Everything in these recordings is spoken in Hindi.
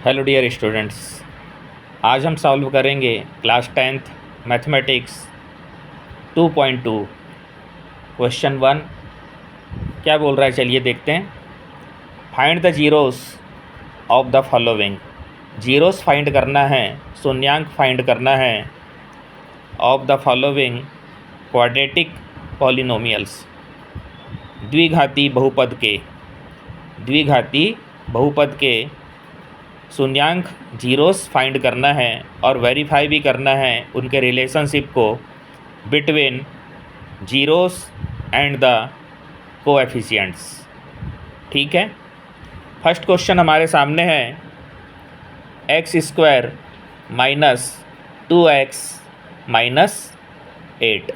हेलो डियर स्टूडेंट्स, आज हम सॉल्व करेंगे क्लास 10th मैथमेटिक्स 2.2 क्वेश्चन 1। क्या बोल रहा है चलिए देखते हैं। Find the zeros of the following. Zeros find करना है, शून्यांक फाइंड करना है of the following quadratic polynomials. द्विघाती बहुपद के शून्यांक जीरोस फाइंड करना है और वेरीफाई भी करना है उनके रिलेशनशिप को between zeros and the coefficients. ठीक है, फर्स्ट क्वेश्चन हमारे सामने है x² माइनस 2x माइनस 8।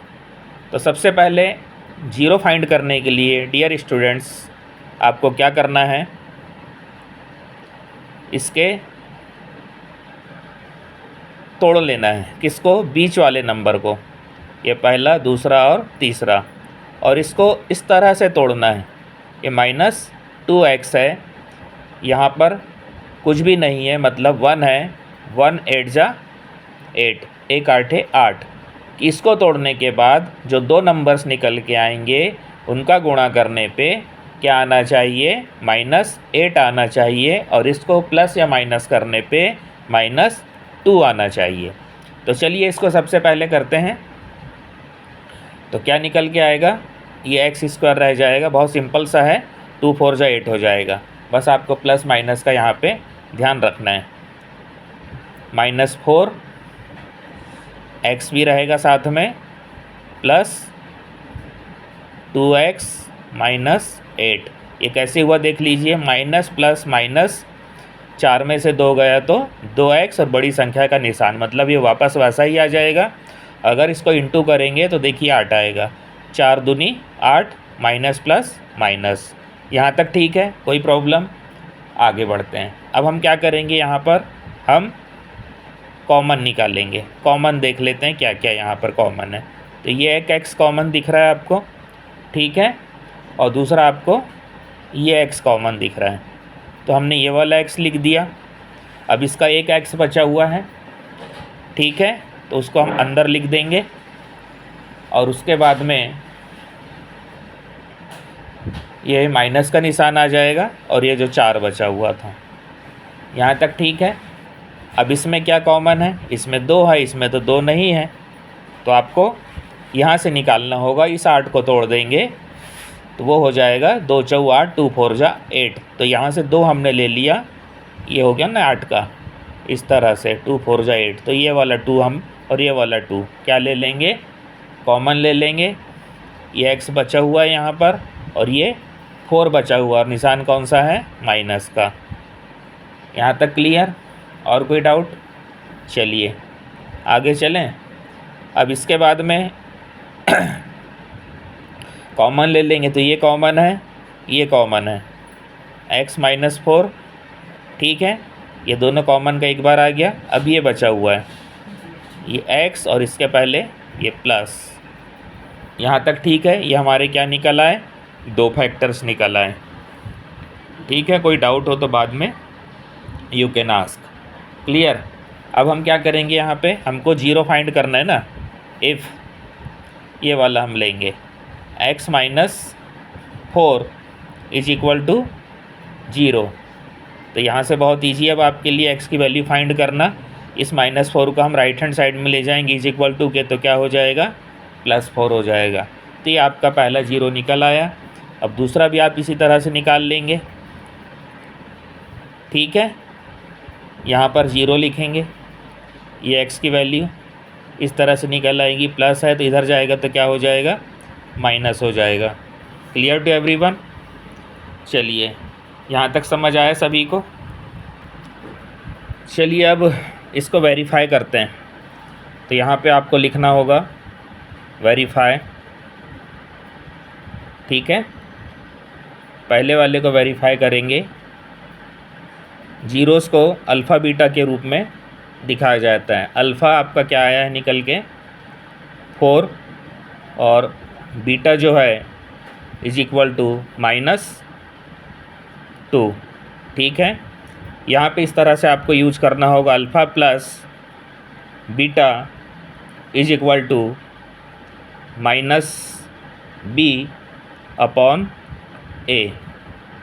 तो सबसे पहले जीरो फाइंड करने के लिए डियर स्टूडेंट्स आपको क्या करना है, इसके तोड़ लेना है। किसको? बीच वाले नंबर को, ये पहला, दूसरा और तीसरा, और इसको इस तरह से तोड़ना है। ये -2x है, यहाँ पर कुछ भी नहीं है, मतलब 1 है। 1 8 जा 8, 1 8 8। इसको तोड़ने के बाद जो दो नंबर्स निकल के आएंगे उनका गुणा करने पे क्या आना चाहिए? -8 आना चाहिए, और इसको प्लस या माइनस करने पे -2 आना चाहिए। तो चलिए इसको सबसे पहले करते हैं। तो क्या निकल के आएगा? ये x² रह जाएगा, बहुत सिंपल सा है, 2 4 जा 8 हो जाएगा। बस आपको प्लस माइनस का यहाँ पे ध्यान रखना है। -4 x भी रहेगा साथ में, प्लस 2x माइनस 8। ये कैसे हुआ देख लीजिए, माइनस प्लस माइनस, 4 में से 2 गया तो 2x और बड़ी संख्या का निशान, मतलब ये वापस वैसा ही आ जाएगा। अगर इसको इंटू करेंगे तो देखिए 8 आएगा, 4 दूनी 8, माइनस प्लस माइनस। यहाँ तक ठीक है, कोई प्रॉब्लम? आगे बढ़ते हैं। अब हम क्या करेंगे, यहाँ पर हम कॉमन निकालेंगे। कॉमन देख लेते हैं क्या क्या यहाँ पर कॉमन है। तो ये एक x कॉमन दिख रहा है आपको, ठीक है, और दूसरा आपको ये x कॉमन दिख रहा है। तो हमने ये वाला x लिख दिया। अब इसका एक x बचा हुआ है, ठीक है, तो उसको हम अंदर लिख देंगे, और उसके बाद में ये माइनस का निशान आ जाएगा, और ये जो 4 बचा हुआ था, यहाँ तक ठीक है। अब इसमें क्या कॉमन है? इसमें 2 है, इसमें तो 2 नहीं है, तो आपको यहाँ से निकालना होगा। इस 8 को तोड़ देंगे तो वो हो जाएगा 2 4 8, 2 4 जा 8। तो यहाँ से 2 हमने ले लिया, ये हो गया ना 8 का, इस तरह से 2 4 जा 8। तो ये वाला 2 हम और ये वाला 2 क्या ले लेंगे? कॉमन ले लेंगे। ये x बचा हुआ है यहाँ पर, और ये 4 बचा हुआ, और निशान कौन सा है? माइनस का। यहाँ तक क्लियर? और कोई डाउट? चलिए आगे चलें। अब इसके बाद में कॉमन ले लेंगे, तो ये कॉमन है, ये कॉमन है, x -4, ठीक है, ये दोनों कॉमन का एक बार आ गया। अब ये बचा हुआ है, ये x और इसके पहले ये प्लस। यहाँ तक ठीक है। ये हमारे क्या निकल आए? 2 फैक्टर्स निकल आए, ठीक है। कोई डाउट हो तो बाद में यू कैन आस्क। क्लियर? अब हम क्या करेंगे, यहाँ पे हमको जीरो फाइंड करना है ना। इफ़ ये वाला हम लेंगे, x -4 इज इक्वल टू 0। तो यहाँ से बहुत ईजी है अब आपके लिए x की वैल्यू फाइंड करना। इस -4 को हम राइट हैंड साइड में ले जाएंगे इज इक्वल टू के, तो क्या हो जाएगा? +4 हो जाएगा। तो ये आपका पहला जीरो निकल आया। अब दूसरा भी आप इसी तरह से निकाल लेंगे, ठीक है। यहाँ पर 0 लिखेंगे, ये x की वैल्यू इस तरह से निकल आएगी, प्लस है तो इधर जाएगा तो क्या हो जाएगा? माइनस हो जाएगा। Clear to everyone? चलिए यहाँ तक समझ आया सभी को? चलिए अब इसको वेरीफाई करते हैं। तो यहाँ पे आपको लिखना होगा वेरीफाई, ठीक है। पहले वाले को वेरीफाई करेंगे। जीरोस को अल्फ़ा बीटा के रूप में दिखाया जाता है। अल्फ़ा आपका क्या आया है निकल के? 4, और बीटा जो है इज इक्वल टू -2, ठीक है। यहाँ पे इस तरह से आपको यूज करना होगा, alpha plus beta is equal to minus B upon A.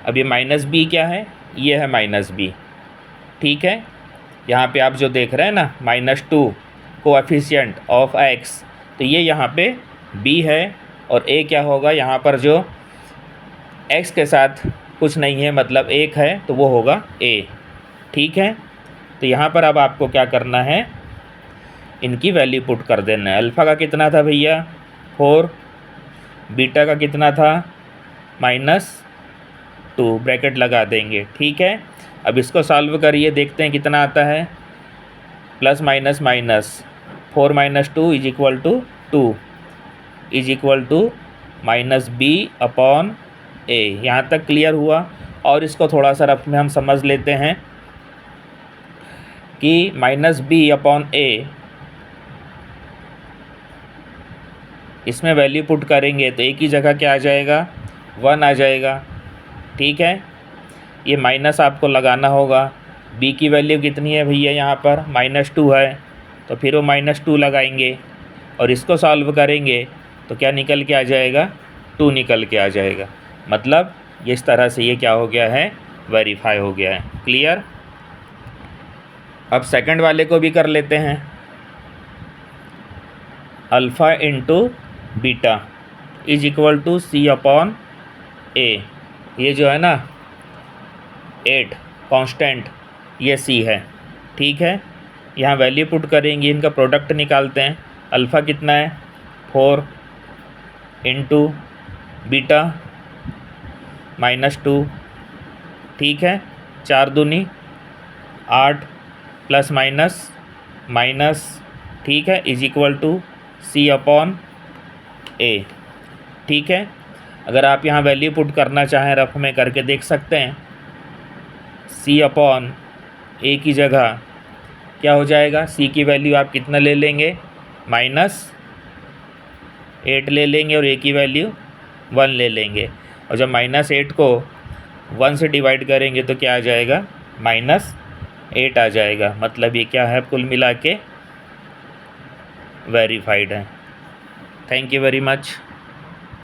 अब ये माइनस बी क्या है, ये है माइनस बी, ठीक है। यहाँ पे आप जो देख रहे हैं ना -2 कोएफिशिएंट ऑफ x, तो ये यहाँ पे b है और a क्या होगा, यहाँ पर जो x के साथ कुछ नहीं है मतलब 1 है तो वो होगा a, ठीक है। तो यहाँ पर अब आपको क्या करना है, इनकी वैल्यू पुट कर देना है। अल्फ़ा का कितना था भैया 4, बीटा का कितना था -2, ब्रैकेट लगा देंगे, ठीक है। अब इसको सॉल्व करिए, देखते हैं कितना आता है। Plus minus minus 4 - 2 is equal to 2 is equal to minus B upon A. यहाँ तक क्लियर हुआ। और इसको थोड़ा सा रफ में हम समझ लेते हैं कि माइनस बी अपॉन ए, इसमें वैल्यू पुट करेंगे तो ए की जगह क्या आ जाएगा, 1 आ जाएगा, ठीक है। ये माइनस आपको लगाना होगा। b की वैल्यू कितनी है भैया, यहाँ पर -2 है तो फिर वो -2 लगाएंगे और इसको सॉल्व करेंगे तो क्या निकल के आ जाएगा, 2 निकल के आ जाएगा। मतलब इस तरह से ये क्या हो गया है, वेरीफाई हो गया है। क्लियर। अब सेकंड वाले को भी कर लेते हैं। Alpha into beta is equal to C upon A. ये जो है ना 8 कांस्टेंट, ये सी है, ठीक है। यहाँ वैल्यू पुट करेंगे, इनका प्रोडक्ट निकालते हैं। अल्फ़ा कितना है 4 इंटू बीटा -2, ठीक है। 4 दूनी 8 प्लस माइनस माइनस, ठीक है, is equal to C upon A, ठीक है। अगर आप यहाँ वैल्यू पुट करना चाहें रफ में करके देख सकते हैं। सी अपॉन ए की जगह क्या हो जाएगा, सी की वैल्यू आप कितना ले लेंगे, -8 ले लेंगे और ए की वैल्यू 1 ले लेंगे। और जब -8 को 1 से डिवाइड करेंगे तो क्या आ जाएगा, -8 आ जाएगा। मतलब ये क्या है, कुल मिला के वेरीफाइड है। Thank you very much.